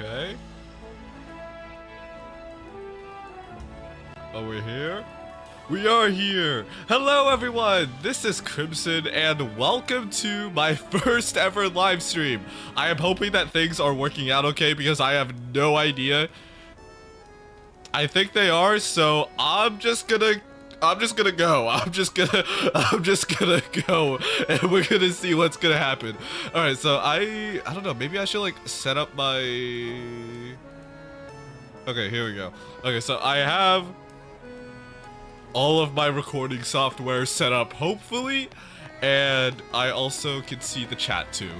Okay. Oh, we're here? We are here! Hello everyone! This is Crimson and welcome to my first ever live stream. I am hoping that things are working out okay because I have no idea. I think they are, so I'm just gonna go. I'm just gonna go and we're gonna see what's gonna happen. Alright, so I don't know, maybe I should like set up my... Okay, here we go. Okay, so I have all of my recording software set up, hopefully, and I also can see the chat too.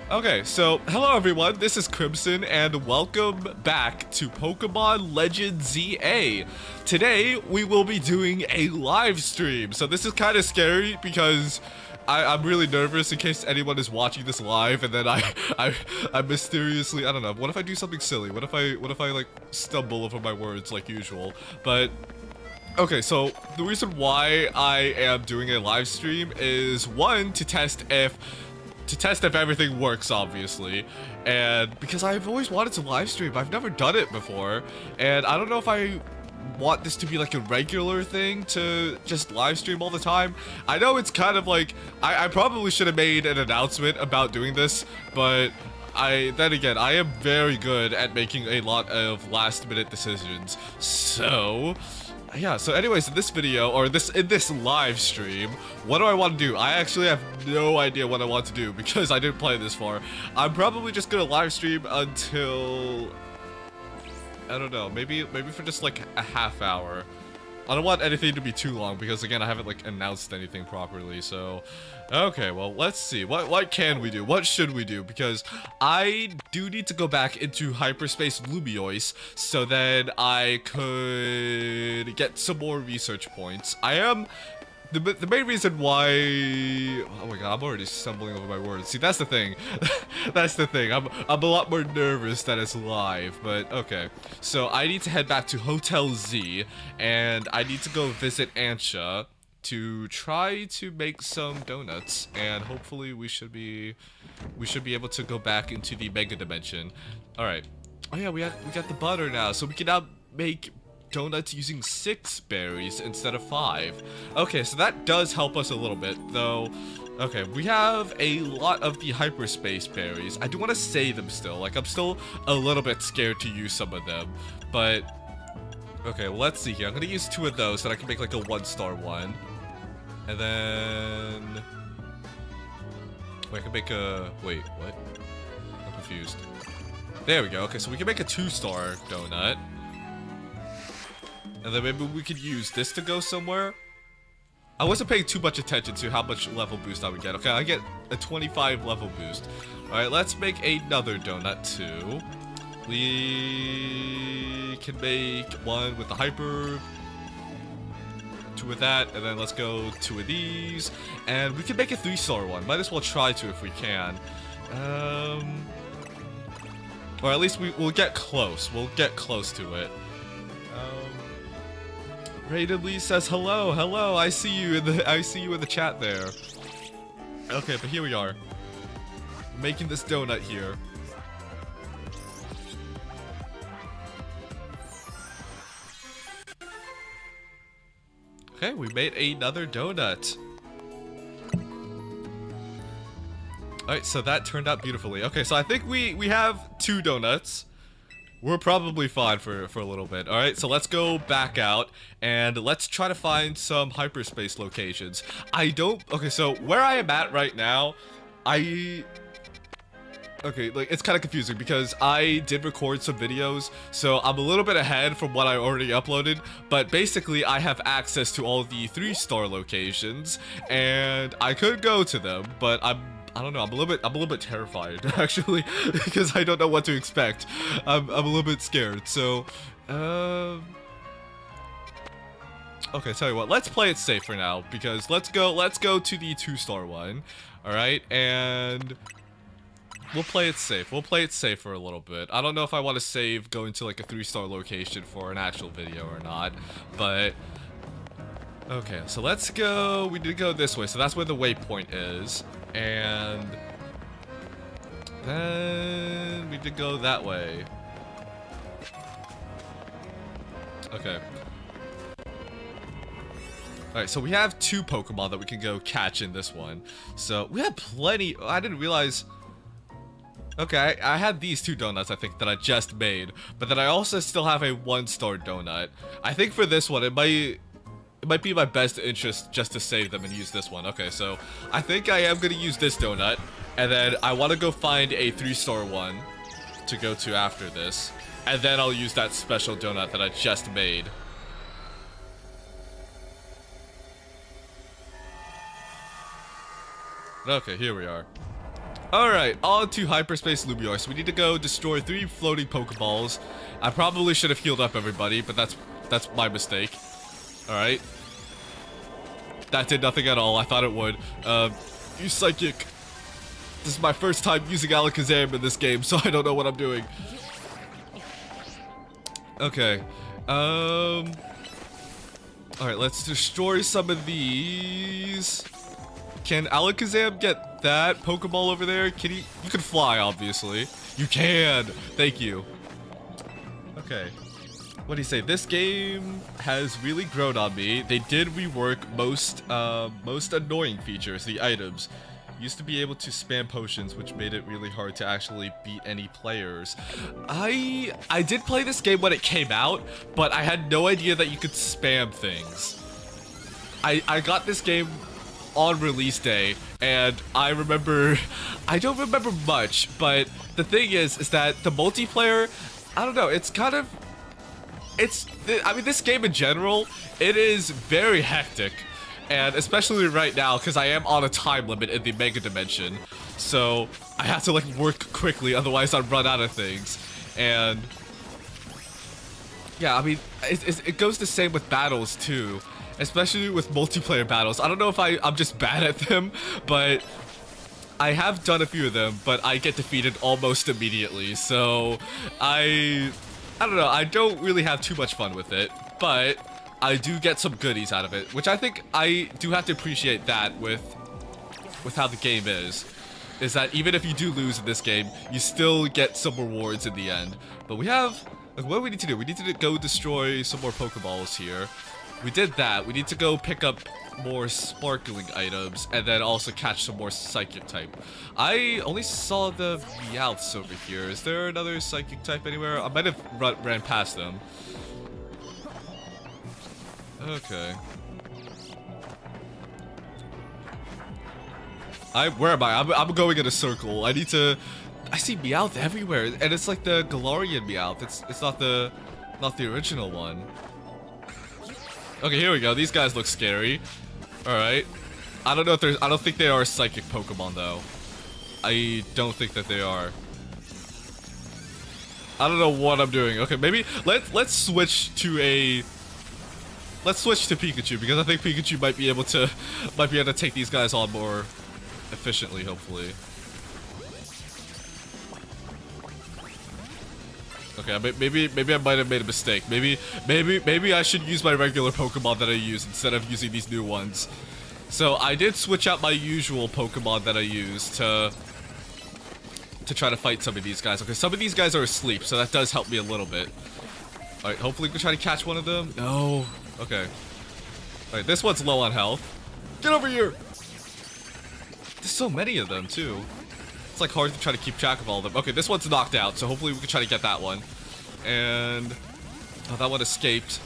Okay, so hello everyone, this is Crimson and welcome back to Pokemon Legends ZA. Today we will be doing a live stream, so this is kind of scary because I'm really nervous in case anyone is watching this live and then I mysteriously, I don't know, what if I do something silly? What if I like stumble over my words like usual? But okay, so the reason why I am doing a live stream is one, to test if everything works, obviously, and because I've always wanted to live stream. I've never done it before, and I don't know if I want this to be like a regular thing to just live stream all the time. I know it's kind of like I probably should have made an announcement about doing this, but then again, I am very good at making a lot of last minute decisions. So yeah, so anyways, in this video, or in this live stream, what do I want to do? I actually have no idea what I want to do because I didn't play this far. I'm probably just gonna live stream until, I don't know, maybe for just like a half hour. I don't want anything to be too long because again, I haven't like announced anything properly, so okay, well, let's see. What can we do? What should we do? Because I do need to go back into Hyperspace Lumiois so that I could get some more research points. I am... The main reason why... Oh my god, I'm already stumbling over my words. See, that's the thing. That's the thing. I'm a lot more nervous that it's live, but okay. So I need to head back to Hotel Z, and I need to go visit Ansha to try to make some donuts, and hopefully we should be able to go back into the Mega Dimension. All right. Oh yeah, we got the butter now, so we can now make donuts using 6 berries instead of 5. Okay, so that does help us a little bit, though. Okay, we have a lot of the hyperspace berries. I do want to save them still. Like, I'm still a little bit scared to use some of them, but okay, let's see here. I'm gonna use 2 of those so that I can make like a 1-star one. And then wait, I can make a... Wait, what? I'm confused. There we go. Okay, so we can make a 2-star donut. And then maybe we could use this to go somewhere. I wasn't paying too much attention to how much level boost I would get. Okay, I get a 25 level boost. Alright, let's make another donut too. We can make 1 with the hyper, 2 with that, and then let's go 2 of these. And we can make a 3-star one. Might as well try to if we can. Or at least we'll get close. We'll get close to it. Rated Lee says hello, hello. I see you in the chat there. Okay, but here we are, making this donut here. Okay, we made another donut. Alright, so that turned out beautifully. Okay, so I think we have 2 donuts. We're probably fine for a little bit. Alright, so let's go back out and let's try to find some hyperspace locations. Okay, so where I am at right now, okay, like, it's kind of confusing because I did record some videos, so I'm a little bit ahead from what I already uploaded, but basically I have access to all the 3-star locations, and I could go to them, but I don't know, I'm a little bit terrified, actually, because I don't know what to expect. I'm a little bit scared, so, okay, tell you what, let's play it safe for now, because let's go to the 2-star one, alright, and we'll play it safe. We'll play it safe for a little bit. I don't know if I want to save going to like a 3-star location for an actual video or not, but okay, so let's go. We did go this way, so that's where the waypoint is, and then we did go that way. Okay. Alright, so we have 2 Pokemon that we can go catch in this one. So, we have plenty. I didn't realize... Okay, I had these 2 donuts, I think, that I just made. But then I also still have a 1-star donut. I think for this one, it might be my best interest just to save them and use this one. Okay, so I think I am going to use this donut. And then I want to go find a 3-star one to go to after this. And then I'll use that special donut that I just made. Okay, here we are. Alright, on to Hyperspace Lumiar. So we need to go destroy 3 floating Pokeballs. I probably should have healed up everybody, but that's my mistake. Alright. That did nothing at all. I thought it would. Use Psychic. This is my first time using Alakazam in this game, so I don't know what I'm doing. Okay. Alright, let's destroy some of these. Can Alakazam get that Pokeball over there? Can he? You can fly, obviously. You can! Thank you. Okay. What do you say? This game has really grown on me. They did rework most annoying features, the items. Used to be able to spam potions, which made it really hard to actually beat any players. I did play this game when it came out, but I had no idea that you could spam things. I got this game on release day, and I don't remember much, but the thing is that the multiplayer, I don't know, I mean, this game in general, it is very hectic, and especially right now, because I am on a time limit in the Mega Dimension, so I have to, like, work quickly, otherwise I'd run out of things, and yeah, I mean, it goes the same with battles, too. Especially with multiplayer battles. I don't know if I'm just bad at them, but I have done a few of them, but I get defeated almost immediately. So I don't know. I don't really have too much fun with it, but I do get some goodies out of it, which I think I do have to appreciate that with how the game is that even if you do lose in this game, you still get some rewards in the end. But we have, like, what do we need to do? We need to go destroy some more Pokeballs here. We did that. We need to go pick up more sparkling items and then also catch some more psychic type. I only saw the Meowths over here. Is there another psychic type anywhere? I might have ran past them. Okay. Where am I? I'm going in a circle. I see Meowth everywhere, and it's like the Galarian Meowth. It's not the original one. Okay, here we go. These guys look scary. Alright. I don't think they are psychic Pokemon, though. I don't think that they are. I don't know what I'm doing. Okay, maybe let's switch to Pikachu, because I think Pikachu might be able to take these guys on more efficiently, hopefully. Okay, maybe I might have made a mistake. Maybe I should use my regular Pokemon that I use instead of using these new ones. So I did switch out my usual Pokemon that I use to try to fight some of these guys. Okay, some of these guys are asleep, so that does help me a little bit. All right, hopefully we can try to catch one of them. No. Okay. All right, this one's low on health. Get over here. There's so many of them too. It's like hard to try to keep track of all of them. Okay, this one's knocked out, so hopefully we can try to get that one. And oh, that one escaped.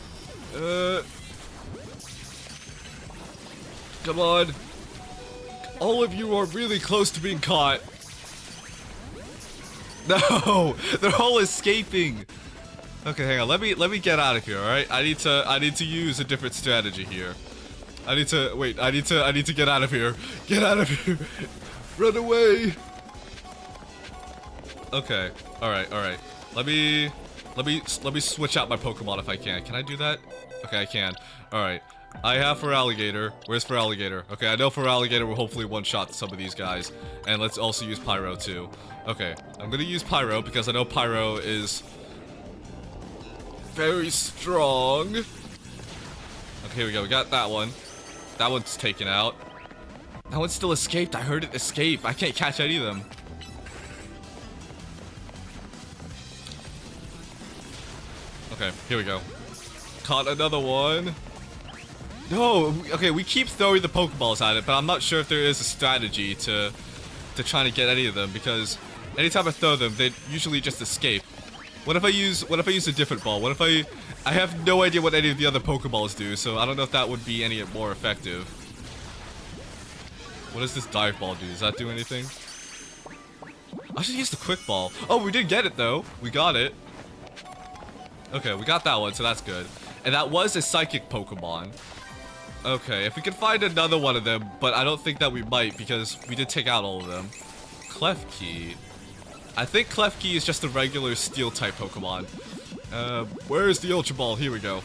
Come on. All of you are really close to being caught. No, they're all escaping. Okay, hang on. Let me get out of here. All right. I need to use a different strategy here. I need to get out of here. Get out of here. Run away. Okay. All right. Let me switch out my Pokemon if I can. Can I do that? Okay, I can. All right. I have Feraligatr. Where's Feraligatr? Okay, I know Feraligatr will hopefully one-shot some of these guys. And let's also use Pyro too. Okay, I'm gonna use Pyro because I know Pyro is very strong. Okay, here we go. We got that one. That one's taken out. That one still escaped. I heard it escape. I can't catch any of them. Okay, here we go. caught another one. No, okay, we keep throwing the Pokeballs at it, but I'm not sure if there is a strategy to trying to get any of them, because anytime I throw them, they usually just escape. What if I use a different ball? What if I have no idea what any of the other Pokeballs do, so I don't know if that would be any more effective. What does this dive ball do? Does that do anything? I should use the quick ball. Oh, we did get it though. We got it. Okay, we got that one, so that's good. And that was a psychic Pokemon. Okay, if we can find another one of them, but I don't think that we might because we did take out all of them. Klefki. I think Klefki is just a regular steel type Pokemon. Where's the Ultra Ball? Here we go.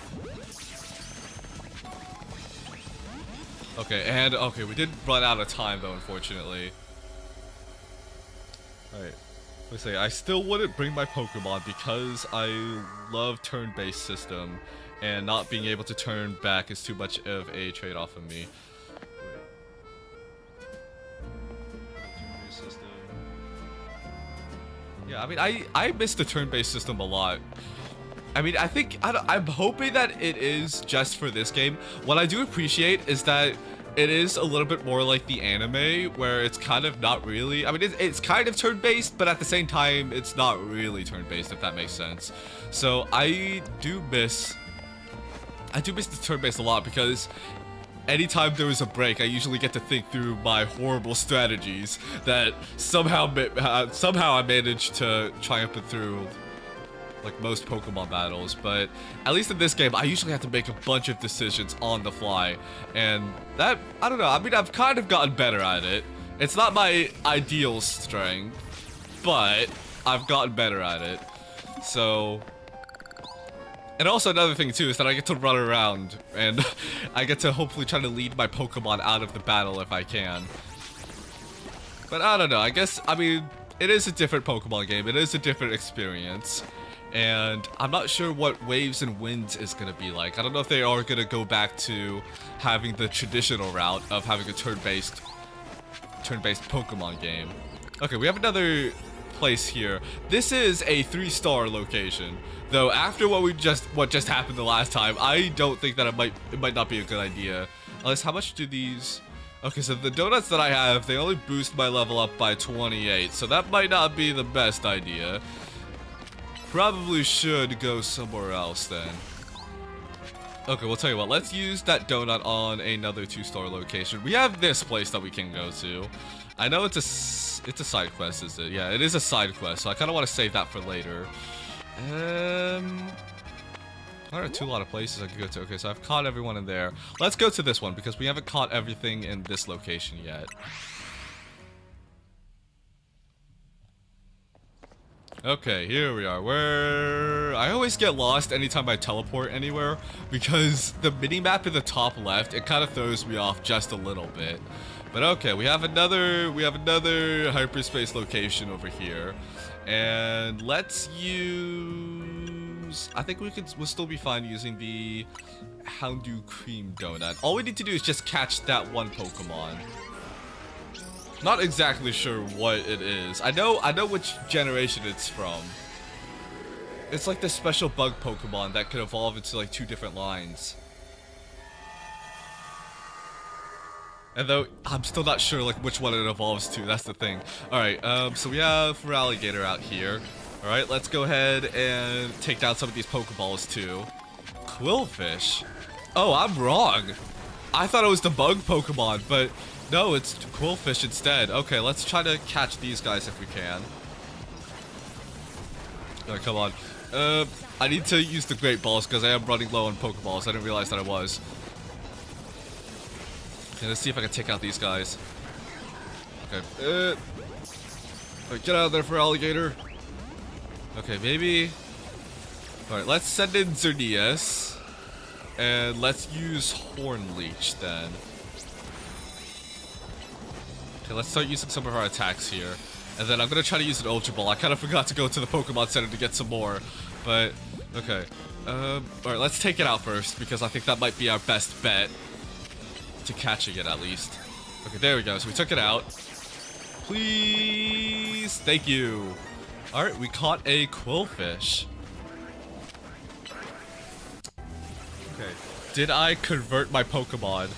Okay, and okay, we did run out of time though, unfortunately. Alright. Let's say I still wouldn't bring my Pokemon because I love turn-based system, and not being able to turn back is too much of a trade-off of me. Yeah, I mean, I miss the turn-based system a lot. I mean, I'm hoping that it is just for this game. What I do appreciate is that it is a little bit more like the anime, where it's kind of not really. I mean, it's kind of turn-based, but at the same time, it's not really turn-based, if that makes sense. So I do miss the turn-based a lot, because anytime there is a break, I usually get to think through my horrible strategies that somehow I managed to triumph through, like most Pokemon battles. But at least in this game, I usually have to make a bunch of decisions on the fly, and that, I don't know, I mean, I've kind of gotten better at it. It's not my ideal strength, but I've gotten better at it. So, and also another thing too is that I get to run around, and I get to hopefully try to lead my Pokemon out of the battle if I can. But I don't know, I guess, I mean, it is a different Pokemon game, it is a different experience. And I'm not sure what Waves and Winds is going to be like. I don't know if they are going to go back to having the traditional route of having a turn-based Pokemon game. Okay, we have another place here. This is a 3-star location. Though after what just happened the last time, I don't think that it might not be a good idea. Unless, how much do these... Okay, so the donuts that I have, they only boost my level up by 28, so that might not be the best idea. Probably should go somewhere else then. Okay, we'll tell you what, let's use that donut on another 2-star location. We have this place that we can go to. I know it's a side quest, is it? Yeah, it is a side quest, so I kind of want to save that for later. There are a lot of places I could go to. Okay, so I've caught everyone in there. Let's go to this one because we haven't caught everything in this location yet. Okay, here we are. I always get lost anytime I teleport anywhere because the mini-map in the top left, it kind of throws me off just a little bit. But okay, we have another hyperspace location over here. And let's use... I think we'll still be fine using the Houndoom Cream Donut. All we need to do is just catch that one Pokemon. Not exactly sure what it is. I know which generation it's from. It's like the special bug Pokemon that could evolve into like 2 different lines. And though I'm still not sure like which one it evolves to, that's the thing. Alright, so we have Feraligatr out here. Alright, let's go ahead and take down some of these Pokeballs too. Quillfish? Oh, I'm wrong. I thought it was the bug Pokemon, but no, it's Quillfish instead. Okay, let's try to catch these guys if we can. Oh, come on. I need to use the Great Balls because I am running low on Pokeballs. I didn't realize that I was. Okay, let's see if I can take out these guys. Okay. Alright, get out of there, Feraligatr. Okay, maybe... Alright, let's send in Xerneas. And let's use Horn Leech then. Okay, let's start using some of our attacks here. And then I'm gonna try to use an Ultra Ball. I kind of forgot to go to the Pokemon Center to get some more. But, okay. Alright, let's take it out first, because I think that might be our best bet. To catching it, at least. Okay, there we go. So we took it out. Please! Thank you! Alright, we caught a Quillfish. Okay. Did I convert my Pokemon?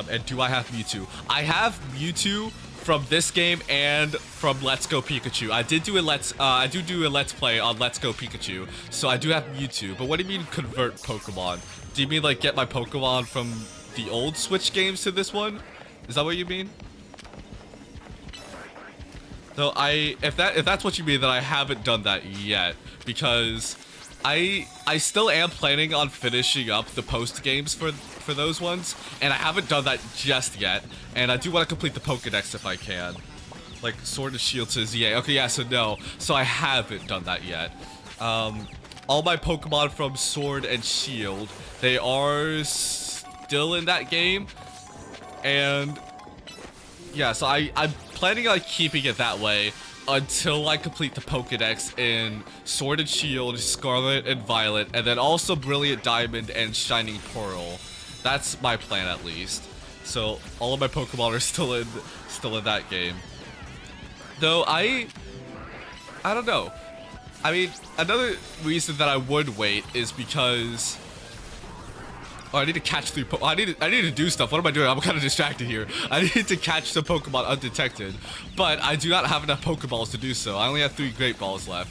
And do I have Mewtwo? I have Mewtwo from this game and from Let's Go Pikachu. I did do a I do a Let's Play on Let's Go Pikachu, so I do have Mewtwo. But what do you mean convert Pokemon? Do you mean like get my Pokemon from the old Switch games to this one? Is that what you mean? So if that's what you mean, then I haven't done that yet, because I still am planning on finishing up the post games for those ones, and I haven't done that just yet. And I do want to complete the Pokédex if I can, like Sword and Shield says EA. Okay, yeah, so no, so I haven't done that yet. All my Pokemon from Sword and Shield, they are still in that game, and yeah, so I'm planning on keeping it that way until I complete the Pokédex in Sword and Shield, Scarlet and Violet, and then also Brilliant Diamond and Shining Pearl. That's my plan, at least. So all of my Pokemon are still in that game. Though I don't know. I mean, another reason that I would wait is because I need to catch 3 I need to do stuff. What am I doing? I'm kind of distracted here. I need to catch some Pokemon undetected, but I do not have enough Pokeballs to do so. I only have 3 Great Balls left.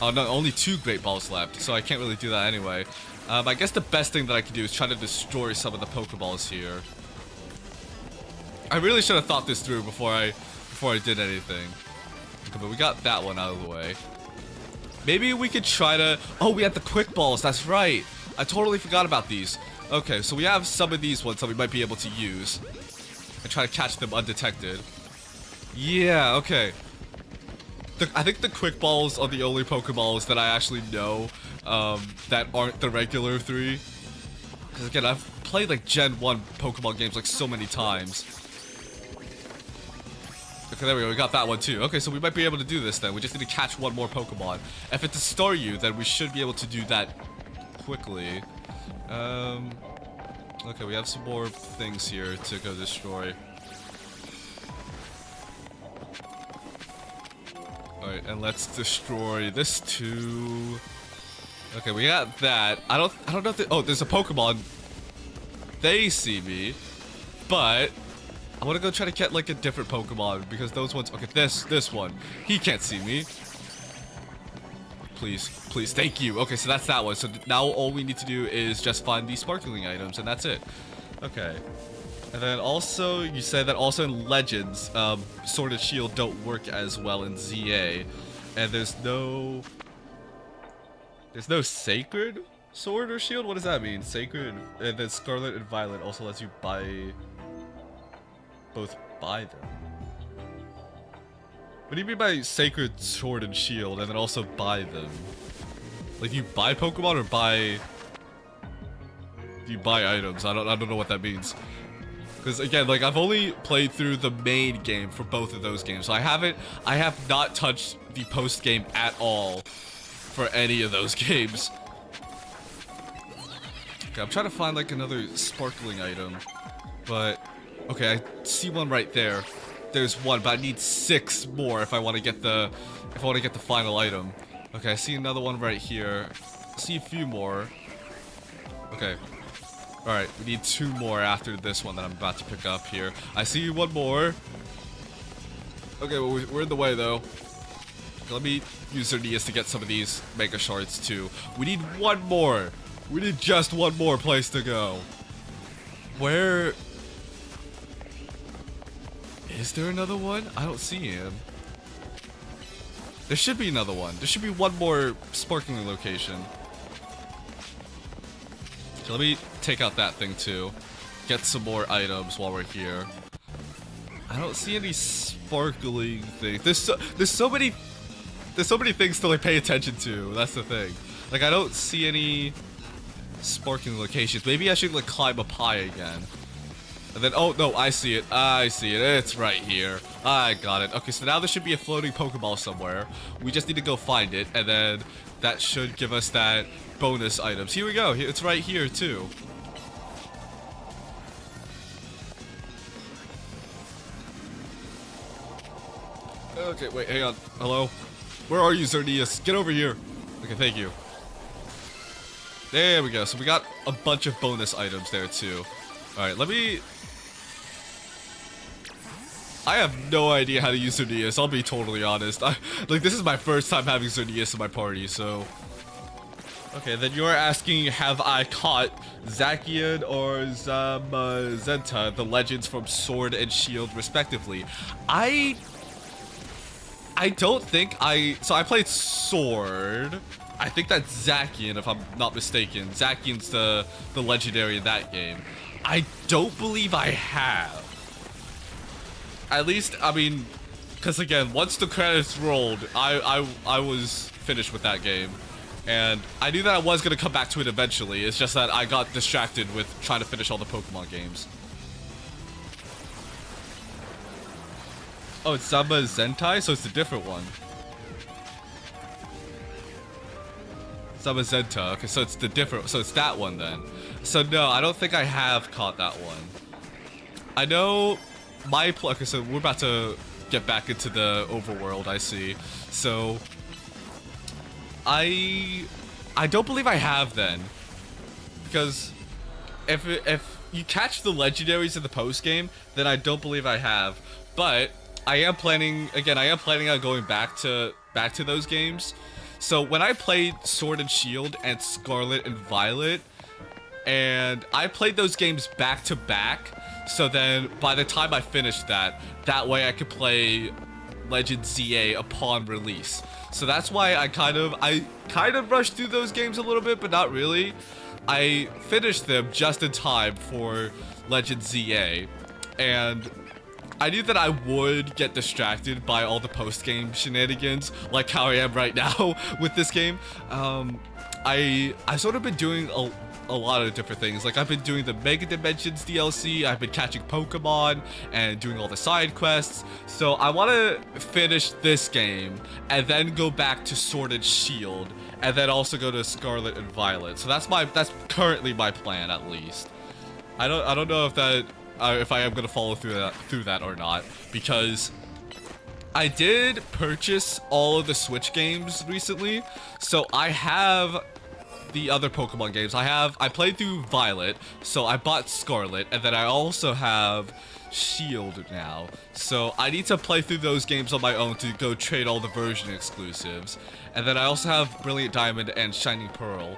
Oh no, only 2 Great Balls left, so I can't really do that anyway. I guess the best thing that I can do is try to destroy some of the Pokeballs here. I really should have thought this through before I did anything. Okay, but we got that one out of the way. Maybe we could try to... Oh, we had the Quick Balls. That's right. I totally forgot about these. Okay, so we have some of these ones that we might be able to use and try to catch them undetected. Yeah, okay. I think the Quick Balls are the only Pokeballs that I actually know that aren't the regular 3. Because again, I've played like Gen 1 Pokemon games like so many times. Okay, there we go. We got that one too. Okay, so we might be able to do this then. We just need to catch 1 more Pokemon. If it's a Staryu, then we should be able to do that quickly. Okay, we have some more things here to go destroy. Alright, and let's destroy this too. Okay, we got that. I don't know if oh, there's a Pokemon. They see me, but I want to go try to get like a different Pokemon because those ones. Okay, this one. He can't see me. Please, please, thank you. Okay, so that's that one. So now all we need to do is just find these sparkling items, and that's it. Okay. And then also, you said that also in Legends, Sword and Shield don't work as well in ZA. And there's no Sacred Sword or Shield? What does that mean? Sacred, and then Scarlet and Violet also lets you both buy them. What do you mean by Sacred Sword and Shield and then also buy them? Like you buy Pokemon or you buy items? I don't know what that means. Because again, like I've only played through the main game for both of those games. So I have not touched the post game at all for any of those games. Okay, I'm trying to find like another sparkling item. But okay, I see one right there. There's one, but I need 6 more if I want to get the final item. Okay, I see another one right here. I see a few more. Okay. Alright, we need 2 more after this one that I'm about to pick up here. I see one more. Okay, well, we're in the way though. Let me use Xerneas to get some of these Mega Shards too. We need 1 more. We need just 1 more place to go. Where... Is there another one? I don't see him. There should be another one. There should be 1 more sparkling location. So let me take out that thing too. Get some more items while we're here. I don't see any sparkling things. There's so many things to like pay attention to. That's the thing. Like I don't see any sparkling locations. Maybe I should like climb up high again. And then, oh, no, I see it. I see it. It's right here. I got it. Okay, so now there should be a floating Pokeball somewhere. We just need to go find it, and then that should give us that bonus items. Here we go. It's right here, too. Okay, wait, hang on. Hello? Where are you, Xerneas? Get over here. Okay, thank you. There we go. So we got a bunch of bonus items there too. All right, let me... I have no idea how to use Xerneas, I'll be totally honest. Like, this is my first time having Xerneas in my party, so... Okay, then you're asking, have I caught Zacian or Zamazenta, the legends from Sword and Shield, respectively? I don't think So I played Sword. I think that's Zacian, if I'm not mistaken. Zacian's the legendary in that game. I don't believe I have. At least, I mean, because again, once the credits rolled, I was finished with that game. And I knew that I was going to come back to it eventually. It's just that I got distracted with trying to finish all the Pokemon games. Oh, it's Zamazenta, so it's a different one. Zamazenta, okay, so it's the different, so it's that one then. So no, I don't think I have caught that one. I know okay, so we're about to get back into the overworld, I see. So I don't believe I have then, because if you catch the legendaries in the post game, then I don't believe I have. But I am planning on going back to those games. So when I played Sword and Shield and Scarlet and Violet, and I played those games back to back, so then by the time I finished that way I could play Legend ZA upon release. So that's why I kind of rushed through those games a little bit, but not really. I finished them just in time for Legend ZA, and I knew that I would get distracted by all the post-game shenanigans, like how I am right now with this game. I sort of been doing a lot of different things. Like, I've been doing the Mega Dimensions DLC, I've been catching Pokemon, and doing all the side quests. So I want to finish this game, and then go back to Sword and Shield, and then also go to Scarlet and Violet. So that's currently my plan, at least. I don't know if I am gonna follow through that or not, because I did purchase all of the Switch games recently, so I have the other Pokemon games. I played through Violet, so I bought Scarlet, and then I also have Shield now. So I need to play through those games on my own to go trade all the version exclusives. And then I also have Brilliant Diamond and Shining Pearl.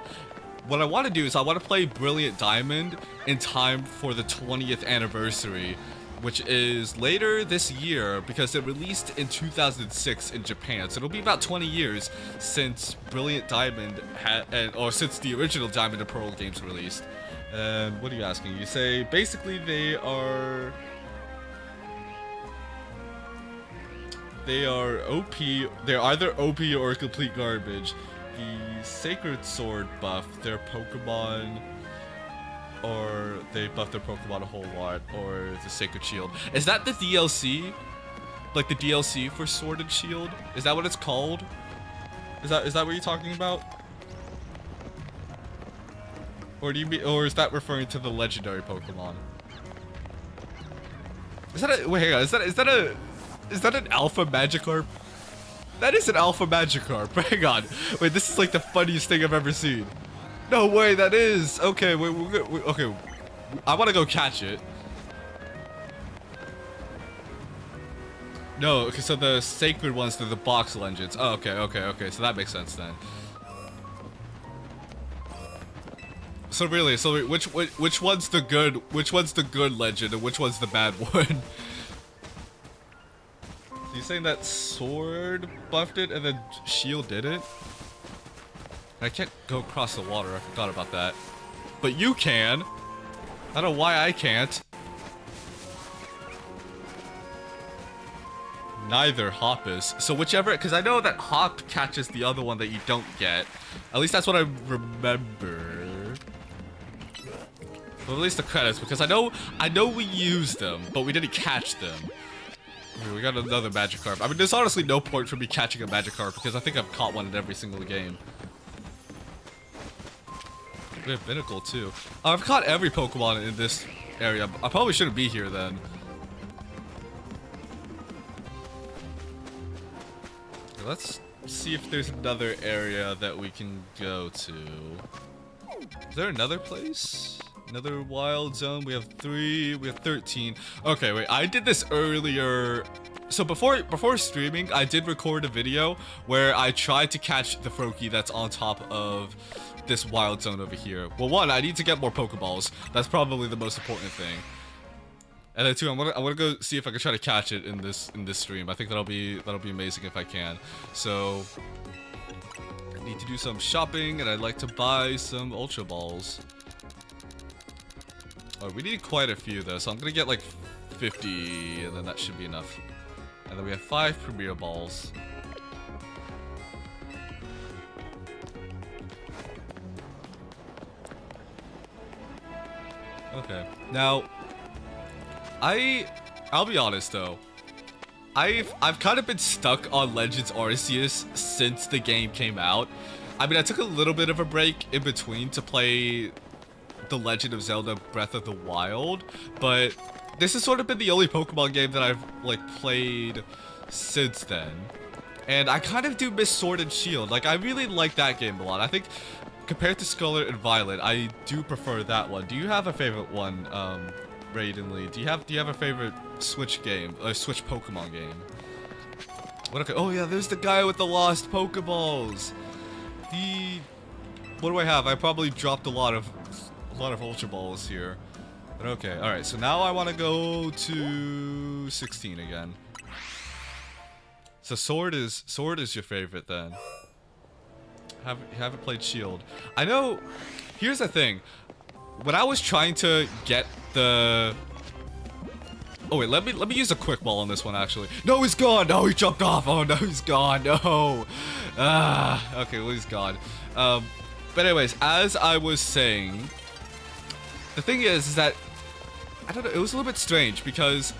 What I want to do is I want to play Brilliant Diamond in time for the 20th anniversary, which is later this year, because it released in 2006 in Japan. So it'll be about 20 years since Brilliant Diamond or since the original Diamond and Pearl games released. And what are you asking? You say basically they are OP. They're either OP or complete garbage. The Sacred Sword buff their Pokemon, or they buff their Pokemon a whole lot, or the Sacred Shield. Is that the DLC? Like the DLC for Sword and Shield? Is that what it's called? Is that what you're talking about? Or is that referring to the legendary Pokemon? Wait, hang on, is that an Alpha Magikarp? That is an Alpha Magikarp. Hang on. Wait, this is like the funniest thing I've ever seen. No way, that is. Okay, wait, okay. I want to go catch it. No, okay, so the sacred ones, they're the box legends. Oh, okay. So that makes sense then. So really, which one's the good legend and which one's the bad one? So you're saying that Sword buffed it and then Shield did it? I can't go across the water, I forgot about that. But you can! I don't know why I can't. Neither Hop is. So whichever, because I know that Hop catches the other one that you don't get. At least that's what I remember. Well, at least the credits, because I know we used them, but we didn't catch them. Okay, we got another Magikarp. I mean, there's honestly no point for me catching a Magikarp, because I think I've caught one in every single game. We have Binnacle too. Oh, I've caught every Pokemon in this area. I probably shouldn't be here then. Okay, let's see if there's another area that we can go to. Is there another place? Another wild zone? We have 3, we have 13. Okay, wait, I did this earlier. So before streaming, I did record a video where I tried to catch the Froakie that's on top of this wild zone over here. Well, one, I need to get more Pokeballs. That's probably the most important thing. And then two, I'm gonna go see if I can try to catch it in this stream. I think that'll be amazing if I can. So I need to do some shopping, and I'd like to buy some Ultra Balls. Oh, we need quite a few though, so I'm gonna get like 50, and then that should be enough. And then we have 5 Premier Balls. Okay, now I'll be honest though. I've kind of been stuck on Legends Arceus since the game came out. I mean, I took a little bit of a break in between to play The Legend of Zelda Breath of the Wild, but this has sort of been the only Pokemon game that I've like played since then. And I kind of do miss Sword and Shield. Like, I really like that game a lot. I think compared to Scarlet and Violet, I do prefer that one. Do you have a favorite one, Raiden Lee? Do you have a favorite Switch game, Switch Pokemon game? What? Okay. Oh yeah, there's the guy with the lost Pokeballs. What do I have? I probably dropped a lot of Ultra Balls here. But okay, all right. So now I want to go to 16 again. So Sword is your favorite then? Haven't played Shield. I know. Here's the thing. When I was trying to get the... Oh wait, let me use a quick ball on this one actually. No, he's gone. No, he jumped off. Oh no, he's gone. No. Okay, well he's gone. But anyways, as I was saying, the thing is that I don't know. It was a little bit strange because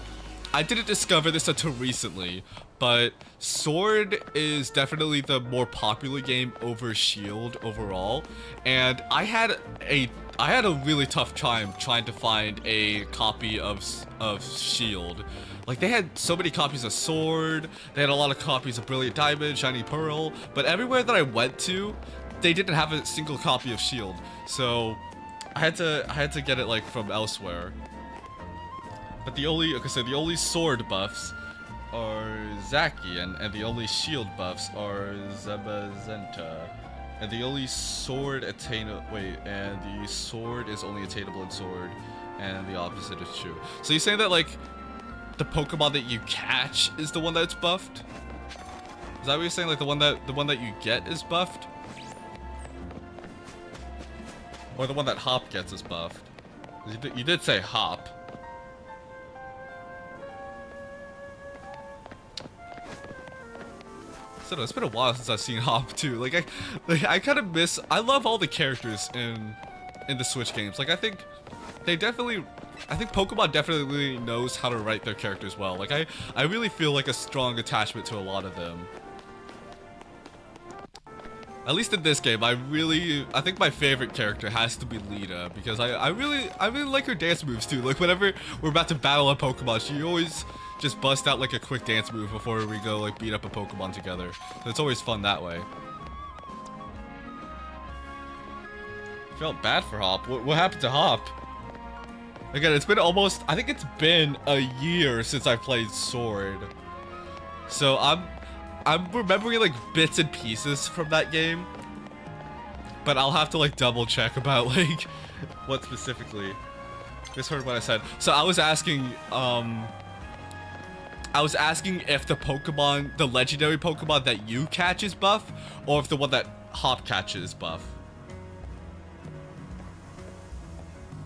I didn't discover this until recently. But Sword is definitely the more popular game over Shield overall, and I had a really tough time trying to find a copy of Shield. Like, they had so many copies of Sword, they had a lot of copies of Brilliant Diamond, Shiny Pearl, but everywhere that I went to, they didn't have a single copy of Shield. So I had to get it like from elsewhere. But the only Sword buffs are Zacian, and the only Shield buffs are Zebazenta. And the only Sword and the Sword is only attainable in Sword, and the opposite is true. So you're saying that like the Pokemon that you catch is the one that's buffed? Is that what you're saying? Like the one that you get is buffed? Or the one that Hop gets is buffed? You did say Hop. It's been a while since I've seen Hop too. Like I kind of miss. I love all the characters in the Switch games. Like I think Pokemon definitely knows how to write their characters well. Like I really feel like a strong attachment to a lot of them. At least in this game, I think my favorite character has to be Lita because I really like her dance moves too. Like whenever we're about to battle a Pokemon, she always just bust out like a quick dance move before we go like beat up a Pokemon together. So it's always fun that way. Felt bad for Hop. What happened to Hop? Again, it's been I think it's been a year since I played Sword. So I'm remembering like bits and pieces from that game. But I'll have to like double check about like what specifically. Misheard what I said. So I was asking if the legendary Pokemon that you catch is buff, or if the one that Hop catches is buff.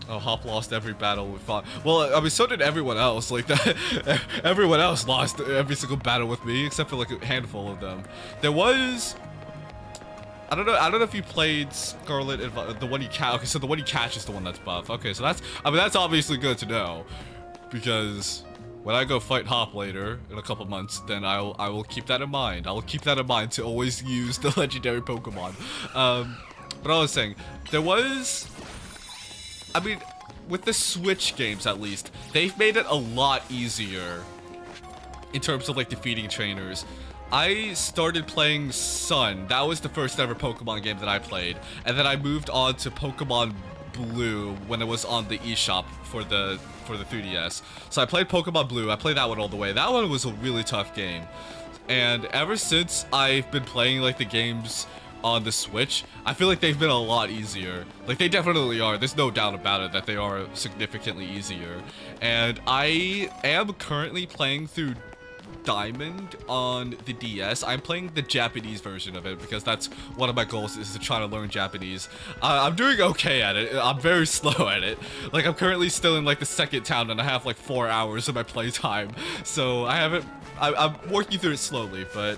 Oh, Hop lost every battle we fought. Well, I mean, so did everyone else. Like that, everyone else lost every single battle with me, except for like a handful of them. There was, I don't know if you played Scarlet and the one you catch. Okay, so the one you catch is the one that's buff. Okay, so that's obviously good to know, because when I go fight Hop later in a couple months, then I will keep that in mind. I will keep that in mind to always use the legendary Pokemon. But I was saying, there was, I mean, with the Switch games at least, they've made it a lot easier in terms of like defeating trainers. I started playing Sun. That was the first ever Pokemon game that I played. And then I moved on to Pokemon Blue when it was on the eShop for the 3DS. So I played Pokemon Blue. I played that one all the way. That one was a really tough game. And ever since I've been playing like the games on the Switch, I feel like they've been a lot easier. Like, they definitely are. There's no doubt about it that they are significantly easier. And I am currently playing through Diamond on the DS. I'm playing the Japanese version of it because that's one of my goals, is to try to learn Japanese. I'm doing okay at it. I'm very slow at it. Like, I'm currently still in like the second town and I have like 4 hours of my playtime. So I'm working through it slowly, but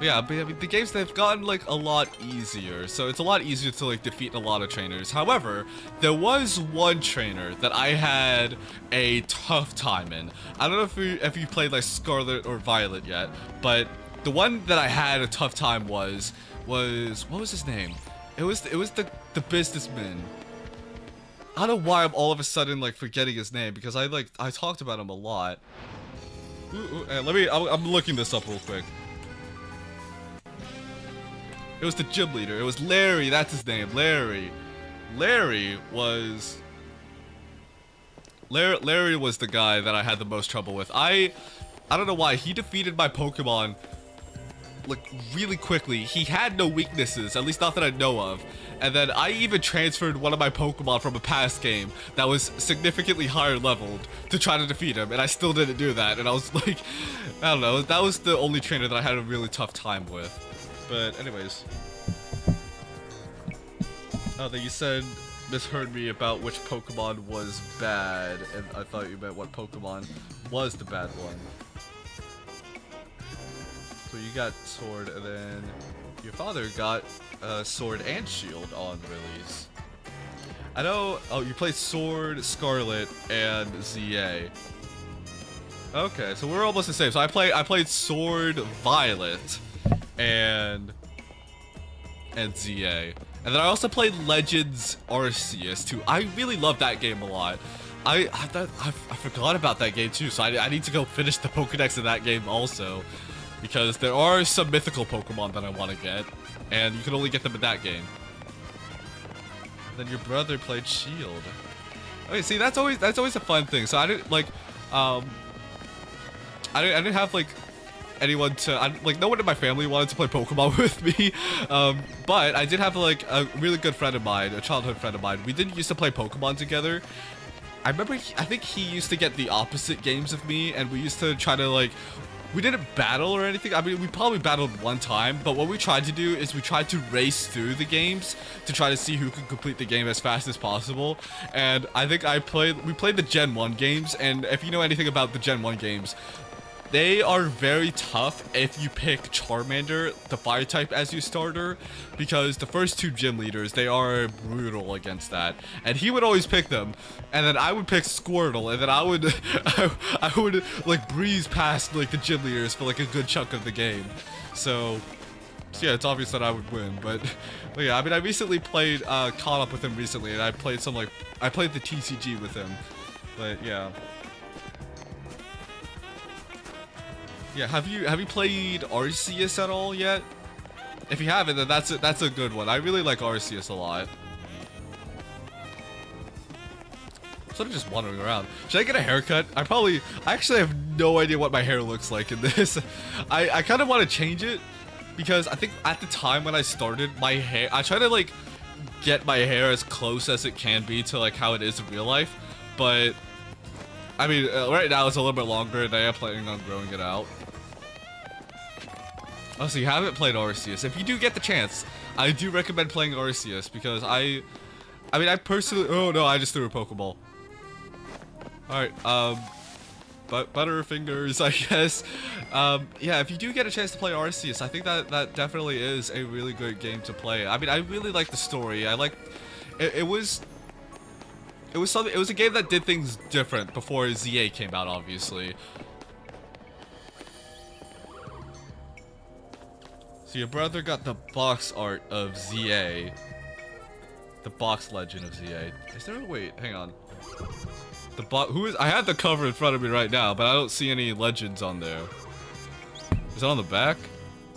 yeah, I mean, the games, they've gotten like a lot easier, so it's a lot easier to like defeat a lot of trainers. However, there was one trainer that I had a tough time in. I don't know if you played like Scarlet or Violet yet, but the one that I had a tough time was what was his name? It was the businessman. I don't know why I'm all of a sudden like forgetting his name, because I talked about him a lot. I'm looking this up real quick. It was the gym leader. It was Larry. That's his name. Larry. Larry was the guy that I had the most trouble with. I don't know why. He defeated my Pokemon like really quickly. He had no weaknesses, at least not that I know of. And then I even transferred one of my Pokemon from a past game that was significantly higher leveled to try to defeat him, and I still didn't do that. And I was like, I don't know. That was the only trainer that I had a really tough time with. But anyways, oh, that you said misheard me about which Pokemon was bad, and I thought you meant what Pokemon was the bad one. So you got Sword, and then your father got Sword and Shield on release. I know. Oh, you played Sword, Scarlet, and ZA. Okay, so we're almost the same. So I played Sword, Violet, and ZA. And then I also played Legends Arceus too. I really love that game a lot. I forgot about that game too, so I need to go finish the Pokédex of that game also, because there are some mythical Pokemon that I want to get, and you can only get them in that game. And then your brother played Shield. Okay, see, that's always a fun thing. So I didn't like I didn't have like anyone to, no one in my family wanted to play Pokemon with me, but I did have like a really good friend of mine, a childhood friend of mine. We did used to play Pokemon together. I remember, I think he used to get the opposite games of me, and we used to try to like, we didn't battle or anything. I mean, we probably battled one time, but what we tried to do is we tried to race through the games to try to see who could complete the game as fast as possible. And I think we played the Gen 1 games, and if you know anything about the Gen 1 games, they are very tough if you pick Charmander, the fire type, as your starter, because the first two gym leaders, they are brutal against that. And he would always pick them, and then I would pick Squirtle, and then I would like breeze past like the gym leaders for like a good chunk of the game. So yeah, it's obvious that I would win, but yeah, I mean, I recently played, caught up with him recently, and I played the TCG with him, but yeah. Yeah, have you played Arceus at all yet? If you haven't, then that's a good one. I really like Arceus a lot. I'm sort of just wandering around. Should I get a haircut? I actually have no idea what my hair looks like in this. I kind of want to change it, because I think at the time when I started, my hair, I try to like get my hair as close as it can be to like how it is in real life, but I mean, right now it's a little bit longer, and I am planning on growing it out. Oh, so you haven't played Arceus. If you do get the chance, I do recommend playing Arceus, because I personally, oh no, I just threw a Pokeball. Alright, but Butterfingers, I guess. Yeah, if you do get a chance to play Arceus, I think that definitely is a really good game to play. I mean, I really like the story. I like, it was a game that did things different before ZA came out, obviously. So your brother got the box art of ZA. The box legend of ZA. Is there a, wait, hang on. I have the cover in front of me right now, but I don't see any legends on there. Is it on the back?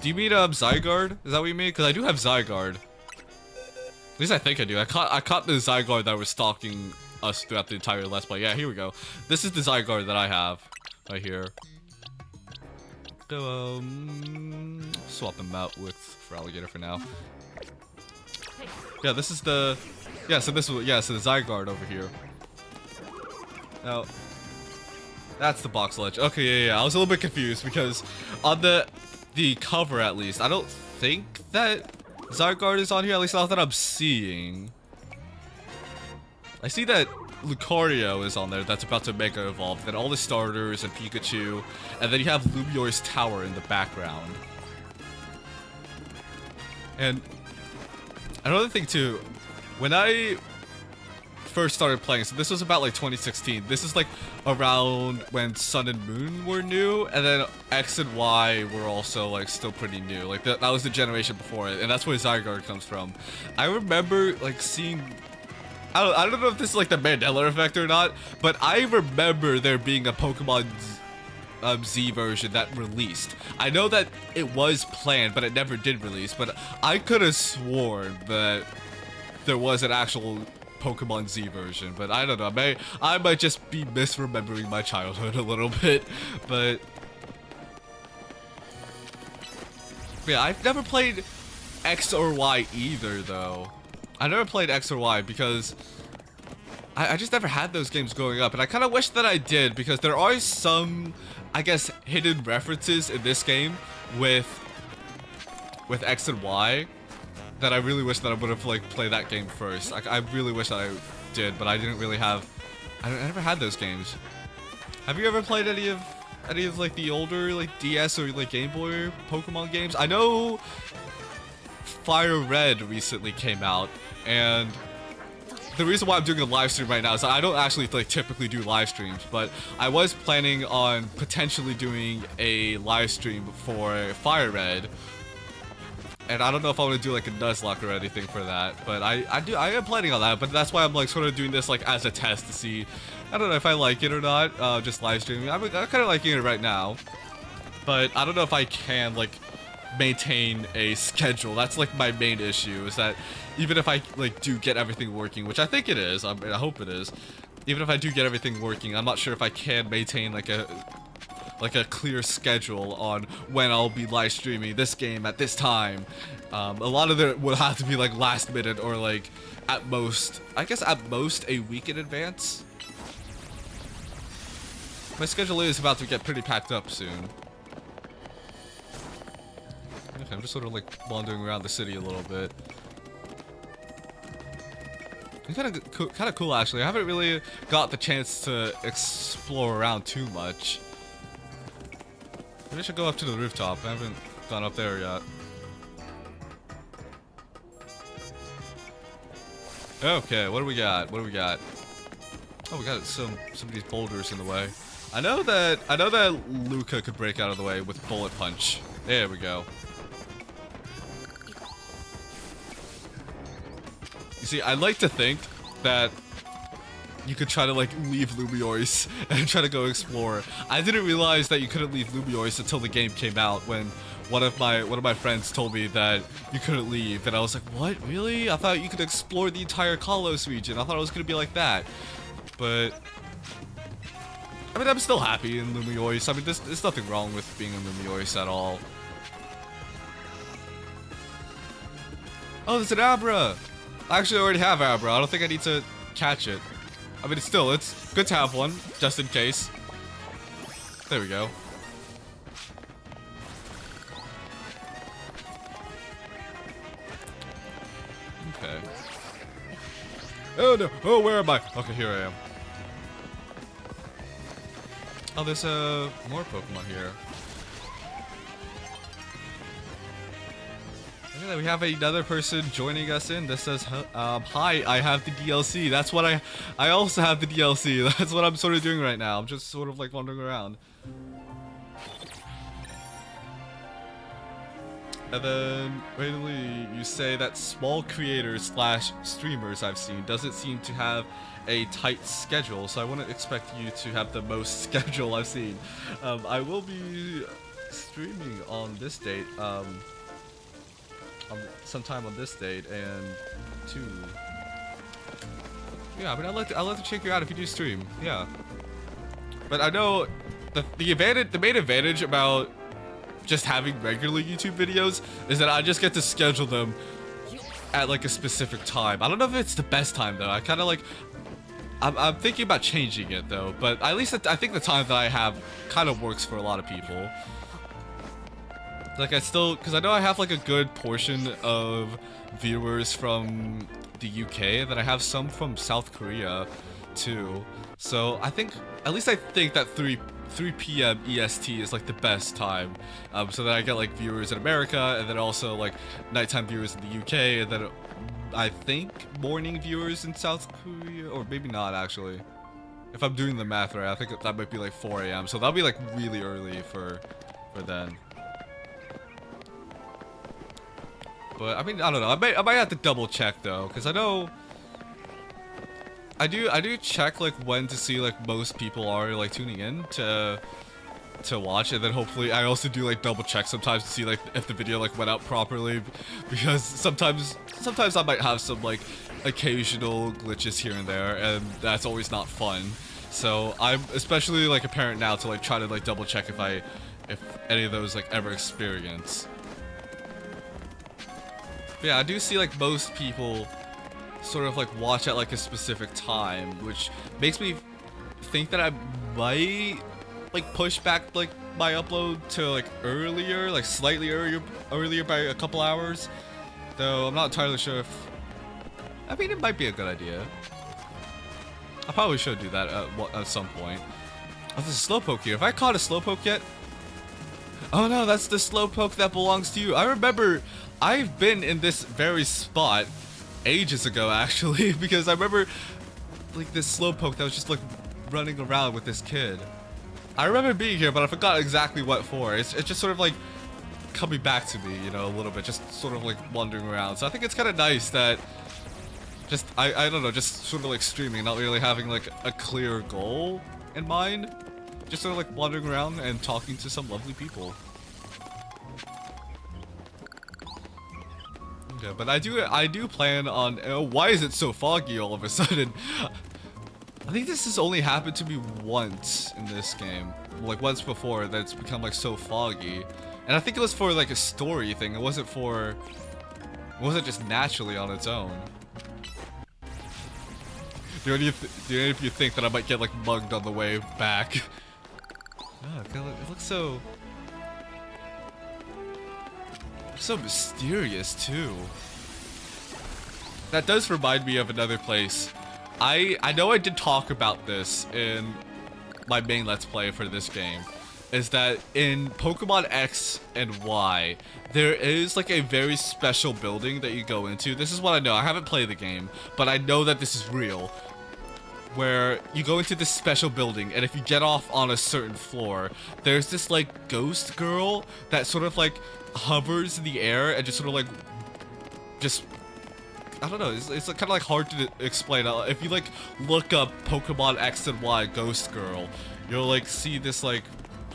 Do you mean Zygarde? Is that what you mean? Because I do have Zygarde. At least I think I do. I caught the Zygarde that was stalking us throughout the entire Let's Play. Yeah, here we go. This is the Zygarde that I have right here. So, swap them out with for Alligator for now. Yeah, this is the... Yeah, so this was... Yeah, so the Zygarde over here. Now... That's the box ledge. Okay, yeah. I was a little bit confused because on the cover, at least, I don't think that Zygarde is on here. At least not that I'm seeing. I see that Lucario is on there. That's about to Mega Evolve. Then all the starters and Pikachu, and then you have Lumior's tower in the background. And another thing too, when I first started playing, so this was about like 2016. This is like around when Sun and Moon were new, and then X and Y were also like still pretty new. Like that was the generation before it, and that's where Zygarde comes from. I remember like seeing, I don't know if this is like the Mandela effect or not, but I remember there being a Pokemon Z version that released. I know that it was planned, but it never did release. But I could have sworn that there was an actual Pokemon Z version, but I don't know. I might just be misremembering my childhood a little bit, but yeah, I've never played X or Y either, though. I never played X or Y because I just never had those games growing up, and I kind of wish that I did because there are some, I guess, hidden references in this game with X and Y that I really wish that I would have like played that game first. Like, I really wish that I did, but I didn't really have. I never had those games. Have you ever played any of like the older like DS or like Game Boy Pokemon games? I know Fire Red recently came out, and the reason why I'm doing a live stream right now is I don't actually like typically do live streams, but I was planning on potentially doing a live stream for Fire Red. And I don't know if I want to do like a Nuzlocke or anything for that, but I am planning on that. But that's why I'm like sort of doing this like as a test to see, I don't know if I like it or not. Just live streaming. I'm kind of liking it right now, but I don't know if I can like maintain a schedule. That's like my main issue, is that even if I like do get everything working, which I think it is, I mean, I hope it is. Even if I do get everything working, I'm not sure if I can maintain like a clear schedule on when I'll be live streaming this game at this time. A lot of it will have to be like last minute or like at most, I guess at most a week in advance. My schedule is about to get pretty packed up soon. Okay, I'm just sort of like wandering around the city a little bit. It's kind of cool actually. I haven't really got the chance to explore around too much. Maybe I should go up to the rooftop. I haven't gone up there yet. Okay, what do we got? What do we got? Oh, we got some of these boulders in the way. I know that Luca could break out of the way with Bullet Punch. There we go. You see, I like to think that you could try to like leave Lumiose and try to go explore. I didn't realize that you couldn't leave Lumiose until the game came out, when one of my friends told me that you couldn't leave, and I was like, what, really? I thought you could explore the entire Kalos region. I thought it was gonna be like that. But I mean, I'm still happy in Lumiose. I mean, there's nothing wrong with being in Lumiose at all. Oh, there's an Abra! I actually already have Abra. I don't think I need to catch it. I mean, it's good to have one, just in case. There we go. Okay. Oh no! Oh, where am I? Okay, here I am. Oh, there's more Pokemon here. Yeah, we have another person joining us in. This says, hi, I have the DLC. That's what I also have the DLC. That's what I'm sort of doing right now. I'm just sort of like wandering around. And then randomly you say that small creators / streamers I've seen doesn't seem to have a tight schedule, so I wouldn't expect you to have the most schedule I've seen. I will be streaming on this date, sometime on this date, and 2. Yeah, I mean, I'd love to check you out if you do stream. Yeah. But I know the main advantage about just having regular YouTube videos is that I just get to schedule them at like a specific time. I don't know if it's the best time though. I kind of like, I'm thinking about changing it though, but at least I think the time that I have kind of works for a lot of people. Like because I know I have like a good portion of viewers from the UK, and then I have some from South Korea too. So I think that 3 p.m. EST is like the best time, so that I get like viewers in America, and then also like nighttime viewers in the UK, and then I think morning viewers in South Korea, or maybe not actually. If I'm doing the math right, I think that might be like 4 a.m. So that'll be like really early for then. But I mean, I don't know. I might have to double check though, because I know I do check like when to see like most people are like tuning in to watch, and then hopefully I also do like double check sometimes to see like if the video like went out properly, because sometimes I might have some like occasional glitches here and there, and that's always not fun. So I'm especially like a parent now to like try to like double check if any of those like ever experience. But yeah, I do see like most people sort of like watch at like a specific time, which makes me think that I might like push back like my upload to like earlier, like slightly earlier by a couple hours, though I'm not entirely sure if, I mean, it might be a good idea. I probably should do that at some point. Oh, there's a slowpoke here. Have I caught a slowpoke yet? Oh no, that's the slowpoke that belongs to you. I remember I've been in this very spot ages ago actually, because I remember like this slowpoke that was just like running around with this kid. I remember being here, but I forgot exactly what for. It's just sort of like coming back to me, you know, a little bit, just sort of like wandering around. So I think it's kind of nice that just I don't know, just sort of like streaming, not really having like a clear goal in mind, just sort of like wandering around and talking to some lovely people. Yeah, but I do plan on. Why is it so foggy all of a sudden? I think this has only happened to me once in this game, like once before, that it's become like so foggy, and I think it was for like a story thing. It wasn't just naturally on its own. Do any of you think that I might get like mugged on the way back? Oh, God, it looks so mysterious too. That does remind me of another place. I know I did talk about this in my main Let's Play for this game, is that in Pokemon X and Y, there is like a very special building that you go into. This is what I know. I haven't played the game, but I know that this is real, where you go into this special building, and if you get off on a certain floor, there's this like ghost girl that sort of like hovers in the air and just sort of like I don't know, it's kind of like hard to explain. If you like look up Pokemon X and Y Ghost Girl, you'll like see this like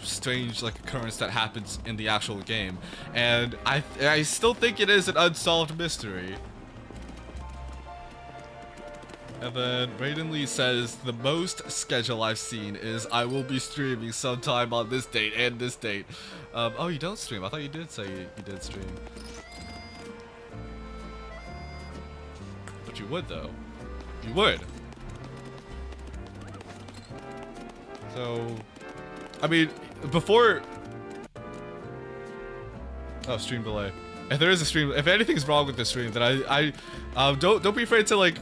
strange like occurrence that happens in the actual game, and I still think it is an unsolved mystery. And then Raiden Lee says, the most schedule I've seen is I will be streaming sometime on this date and this date. Oh, you don't stream? I thought you did say you did stream. But you would though. You would. So, I mean, before... Oh, stream delay. If there is a stream, if anything's wrong with the stream, then don't be afraid to like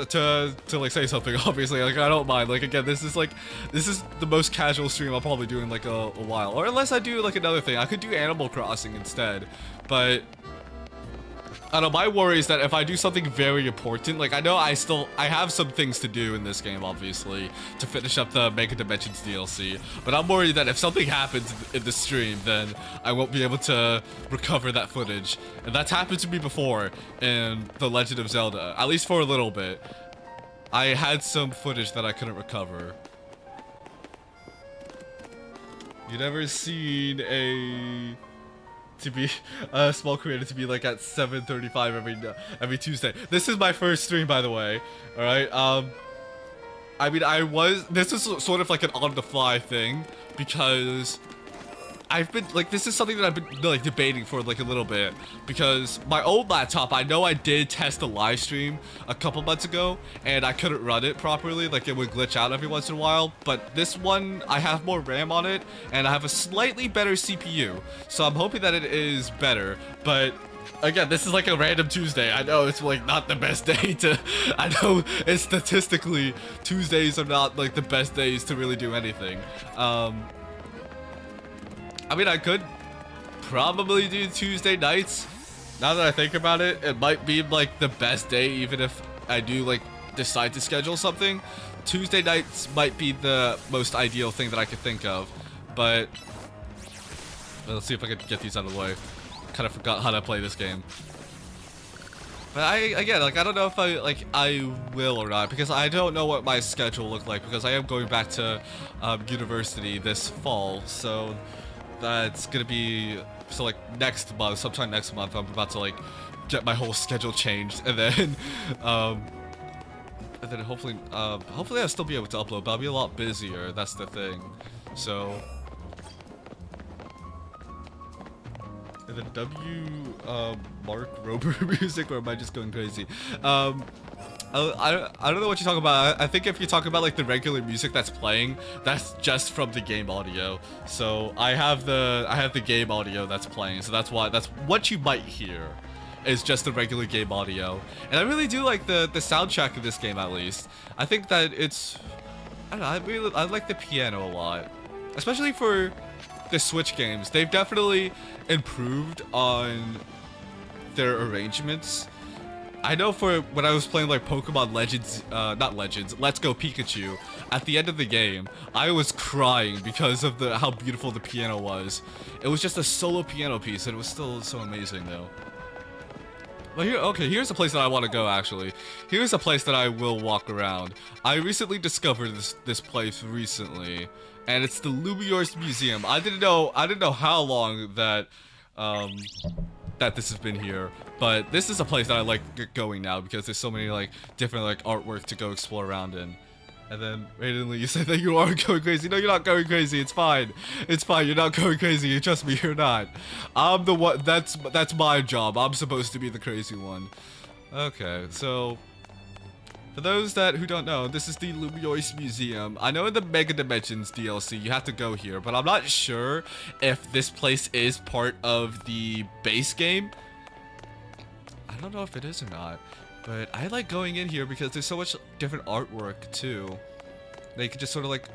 to like say something. Obviously, like I don't mind. Like again, this is the most casual stream I'll probably do in like a while, or unless I do like another thing. I could do Animal Crossing instead, but I don't know, my worry is that if I do something very important, like I know I have some things to do in this game, obviously, to finish up the Mega Dimensions DLC, but I'm worried that if something happens in the stream, then I won't be able to recover that footage. And that's happened to me before in The Legend of Zelda, at least for a little bit. I had some footage that I couldn't recover. You never seen a small creator to be like at 7:35 every Tuesday. This is my first stream, by the way. All right. I mean, this is sort of like an on-the-fly thing because I've been like, this is something that I've been like debating for like a little bit, because my old laptop, I know I did test a live stream a couple months ago and I couldn't run it properly, like it would glitch out every once in a while, but this one I have more RAM on it and I have a slightly better CPU, so I'm hoping that it is better. But again, this is like a random Tuesday. I know it's like not the best day to, I know it's statistically Tuesdays are not like the best days to really do anything. I mean, I could probably do Tuesday nights. Now that I think about it, it might be like the best day, even if I do like decide to schedule something. Tuesday nights might be the most ideal thing that I could think of, but let's see if I can get these out of the way. Kind of forgot how to play this game. But again, like, I don't know if I will or not, because I don't know what my schedule will look like, because I am going back to university this fall, so that's gonna be, so like next month, sometime next month, I'm about to like get my whole schedule changed, and then hopefully I'll still be able to upload, but I'll be a lot busier. That's the thing. So, and then Mark Rober music, or am I just going crazy? I don't know what you're talking about. I think if you talk about like the regular music that's playing, that's just from the game audio. So I have the game audio that's playing. So that's what you might hear is just the regular game audio. And I really do like the soundtrack of this game, at least. I think that it's, I don't know, I like the piano a lot, especially for the Switch games. They've definitely improved on their arrangements. I know for when I was playing like Pokemon Legends, not Legends, Let's Go Pikachu, at the end of the game, I was crying because of how beautiful the piano was. It was just a solo piano piece, and it was still so amazing though. But here's a place that I want to go actually. Here's a place that I will walk around. I recently discovered this place recently, and it's the Lumior's Museum. I didn't know how long that that this has been here, but this is a place that I like going now because there's so many like different like artwork to go explore around in. And then randomly you said that you are going crazy. No, you're not going crazy. It's fine. It's fine. You're not going crazy. Trust me, you're not. I'm the one. That's my job. I'm supposed to be the crazy one. Okay, so for those who don't know, this is the Lumior's Museum. I know in the Mega Dimensions DLC you have to go here, but I'm not sure if this place is part of the base game. I don't know if it is or not, but I like going in here because there's so much different artwork too. They could just sort of like,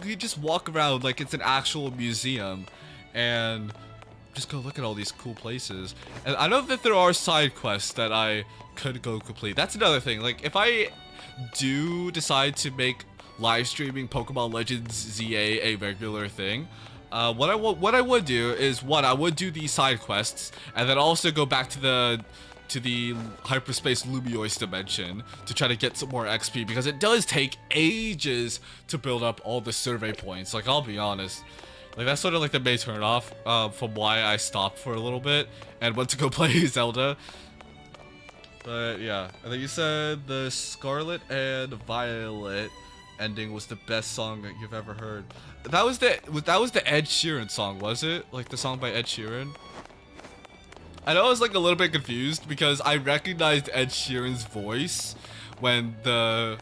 you just walk around like it's an actual museum and just go look at all these cool places. And I know that there are side quests that I could go complete. That's another thing. Like, if I do decide to make live streaming Pokemon Legends ZA a regular thing, what I would do is, one, I would do the side quests, and then also go back to the hyperspace Lumior's dimension to try to get some more XP, because it does take ages to build up all the survey points. Like, I'll be honest. Like, that's sort of like the main turnoff from why I stopped for a little bit and went to go play Zelda. But yeah, and then you said the Scarlet and Violet ending was the best song that you've ever heard. That was the Ed Sheeran song, was it? Like the song by Ed Sheeran? I know I was like a little bit confused because I recognized Ed Sheeran's voice when the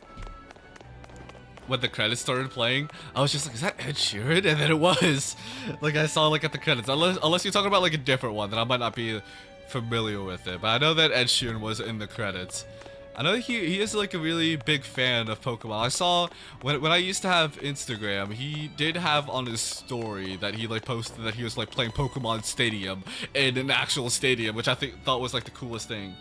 credits started playing. I was just like, is that Ed Sheeran? And then it was. Like, I saw like at the credits. Unless you're talking about like a different one, then I might not be familiar with it. But I know that Ed Sheeran was in the credits. I know he is like a really big fan of Pokemon. I saw when I used to have Instagram, he did have on his story that he like posted that he was like playing Pokemon Stadium in an actual stadium, which I thought was like the coolest thing.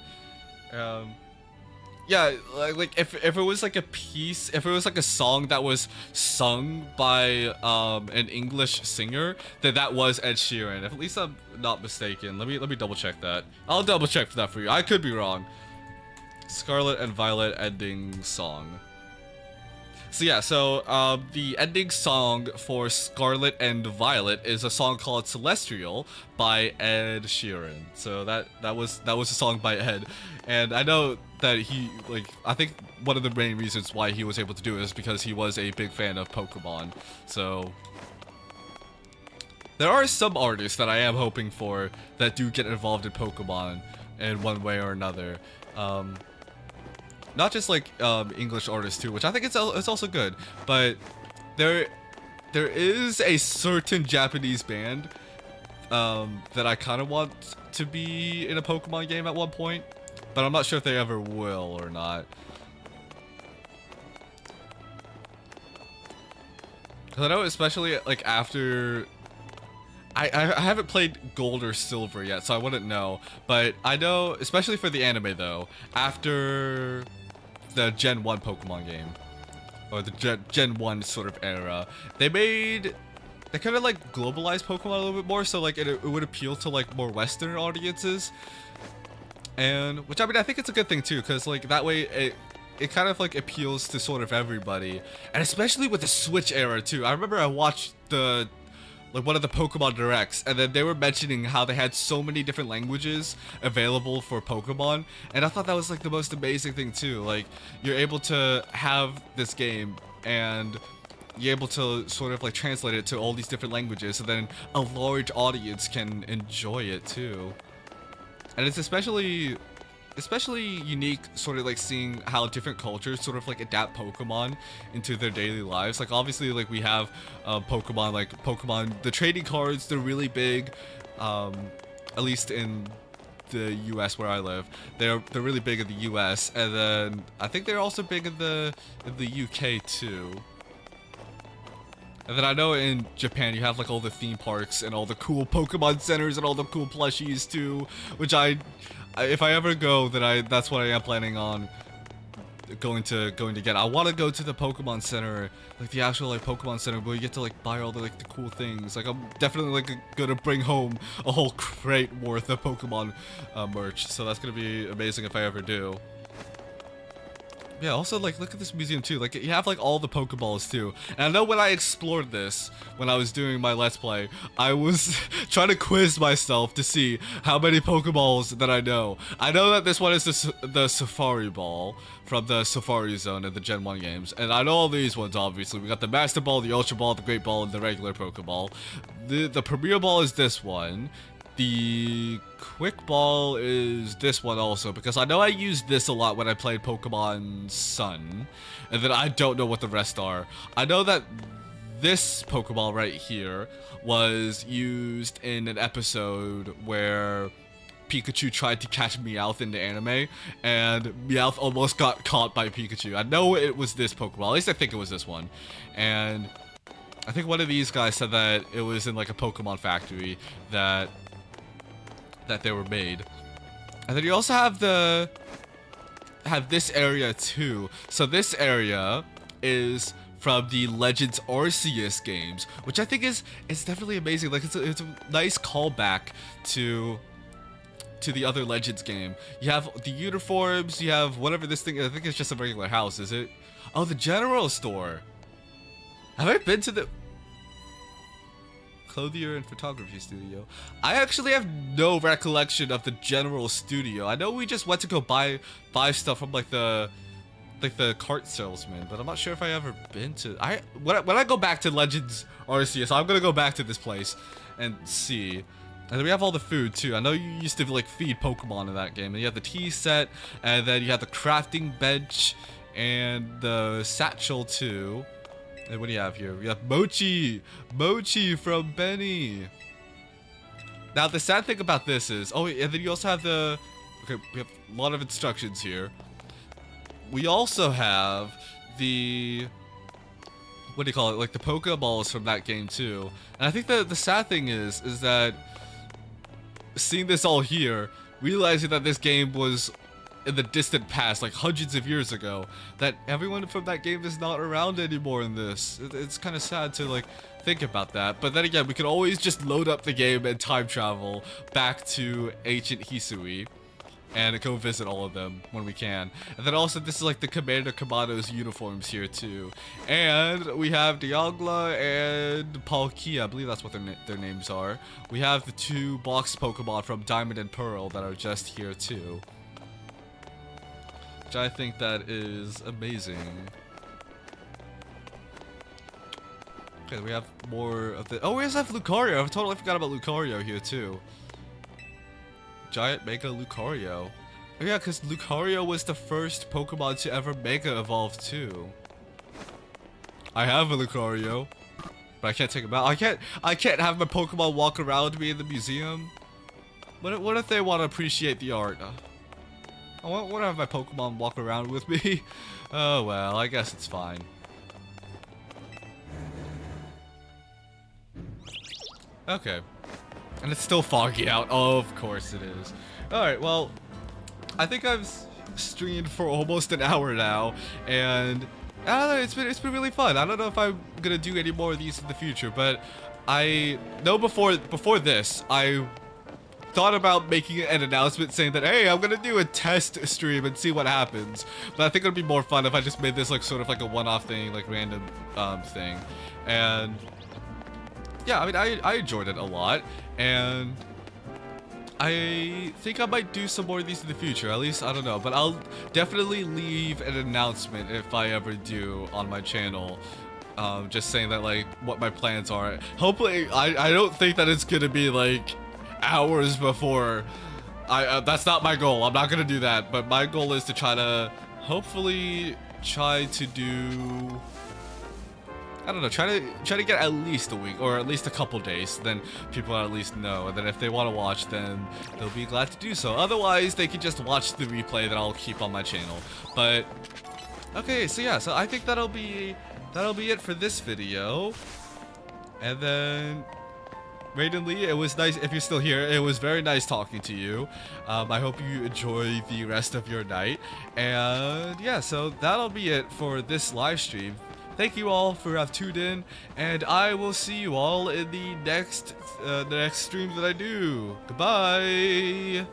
Yeah, like if it was like a piece, if it was like a song that was sung by an English singer, then that was Ed Sheeran. If at least I'm not mistaken. Let me double check that. I'll double check that for you. I could be wrong. Scarlet and Violet ending song. So yeah, the ending song for Scarlet and Violet is a song called Celestial by Ed Sheeran. So that was a song by Ed, and I know that he, like, I think one of the main reasons why he was able to do it is because he was a big fan of Pokemon. So there are some artists that I am hoping for that do get involved in Pokemon in one way or another. Not just like English artists too, which I think it's also good, but there is a certain Japanese band that I kind of want to be in a Pokemon game at one point, but I'm not sure if they ever will or not. Cause I know, especially like after I haven't played Gold or Silver yet, so I wouldn't know, but I know, especially for the anime though, after the Gen 1 Pokemon game, or the Gen 1 sort of era, they kind of like globalized Pokemon a little bit more, so like it would appeal to like more Western audiences, and which, I mean, I think it's a good thing too, because like that way it kind of like appeals to sort of everybody, and especially with the Switch era too. I remember I watched one of the Pokemon Directs, and then they were mentioning how they had so many different languages available for Pokemon, and I thought that was like the most amazing thing too. Like, you're able to have this game and you're able to sort of like translate it to all these different languages, so then a large audience can enjoy it too. And it's especially unique, sort of like seeing how different cultures sort of like adapt Pokemon into their daily lives. Like, obviously, like, we have Pokemon, the trading cards, they're really big, at least in the US where I live. They're really big in the US, and then I think they're also big in the UK too. And then I know in Japan you have like all the theme parks and all the cool Pokemon centers and all the cool plushies too, which if I ever go, then that's what I am planning on going to get. I want to go to the Pokemon Center, like the actual like Pokemon Center, where you get to like buy all the like the cool things. Like, I'm definitely like gonna bring home a whole crate worth of Pokemon merch. So that's gonna be amazing if I ever do. Yeah, also, like, look at this museum too. Like, you have like all the Pokeballs too. And I know when I explored this, when I was doing my Let's Play, I was trying to quiz myself to see how many Pokeballs that I know. I know that this one is the Safari Ball from the Safari Zone in the Gen 1 games. And I know all these ones, obviously. We got the Master Ball, the Ultra Ball, the Great Ball, and the regular Pokeball. The Premier Ball is this one. The Quick Ball is this one also, because I know I used this a lot when I played Pokemon Sun, and then I don't know what the rest are. I know that this Pokeball right here was used in an episode where Pikachu tried to catch Meowth in the anime, and Meowth almost got caught by Pikachu. I know it was this Pokeball, at least I think it was this one, and I think one of these guys said that it was in like a Pokemon factory that they were made. And then you also have this area too. So this area is from the Legends Arceus games, which I think is definitely amazing. Like, it's a nice callback to the other Legends game. You have the uniforms, you have whatever this thing is. I think it's just a regular house, is it? Oh, the general store. Have I been to the Clothier and Photography Studio? I actually have no recollection of the general studio. I know we just went to go buy stuff from like the cart salesman, but I'm not sure if I ever been to. When I go back to Legends Arceus, I'm gonna go back to this place and see. And then we have all the food too. I know you used to like feed Pokemon in that game. And you have the tea set, and then you have the crafting bench and the satchel too. And what do you have here? We have Mochi from Benny. Now, the sad thing about this is, oh, and then you also have okay, we have a lot of instructions here. We also have what do you call it? Like the Pokeballs from that game too. And I think the sad thing is that seeing this all here, realizing that this game was in the distant past, like hundreds of years ago, that everyone from that game is not around anymore in this. It's kind of sad to like think about that. But then again, we could always just load up the game and time travel back to ancient Hisui. and go visit all of them when we can. And then also, this is like the Commander Commando's uniforms here too. And we have Dialga and Palkia, I believe that's what their names are. We have the 2 box Pokemon from Diamond and Pearl that are just here too. Which I think that is amazing. Okay, we have more of the. Oh, we also have Lucario. I totally forgot about Lucario here too. Giant Mega Lucario. Oh yeah, because Lucario was the first Pokemon to ever Mega Evolve too. I have a Lucario, but I can't take him out. I can't have my Pokemon walk around me in the museum. What if they want to appreciate the art? I want to have my Pokemon walk around with me. Oh well, I guess it's fine. Okay. And it's still foggy out. Oh, of course it is. Alright, well, I think I've streamed for almost an hour now, and I don't know, it's been really fun. I don't know if I'm gonna do any more of these in the future, but I know before this, I thought about making an announcement saying that, hey, I'm gonna do a test stream and see what happens. But I think it'd be more fun if I just made this like sort of like a one-off thing, like random thing. And yeah, I mean, I enjoyed it a lot, and I think I might do some more of these in the future. At least, I don't know, but I'll definitely leave an announcement if I ever do on my channel. Just saying that, like, what my plans are. Hopefully, I don't think that it's gonna be like hours before. That's not my goal. I'm not gonna do that. But my goal is to hopefully try to do. I don't know, try to get at least a week or at least a couple days, then people at least know, and then if they want to watch, then they'll be glad to do so. Otherwise, they can just watch the replay that I'll keep on my channel. But okay, so yeah, so I think that'll be it for this video. And then Raiden Lee, it was nice, if you're still here, it was very nice talking to you. I hope you enjoy the rest of your night. And yeah, so that'll be it for this live stream. Thank you all for have tuned in, and I will see you all in the next stream that I do. Goodbye!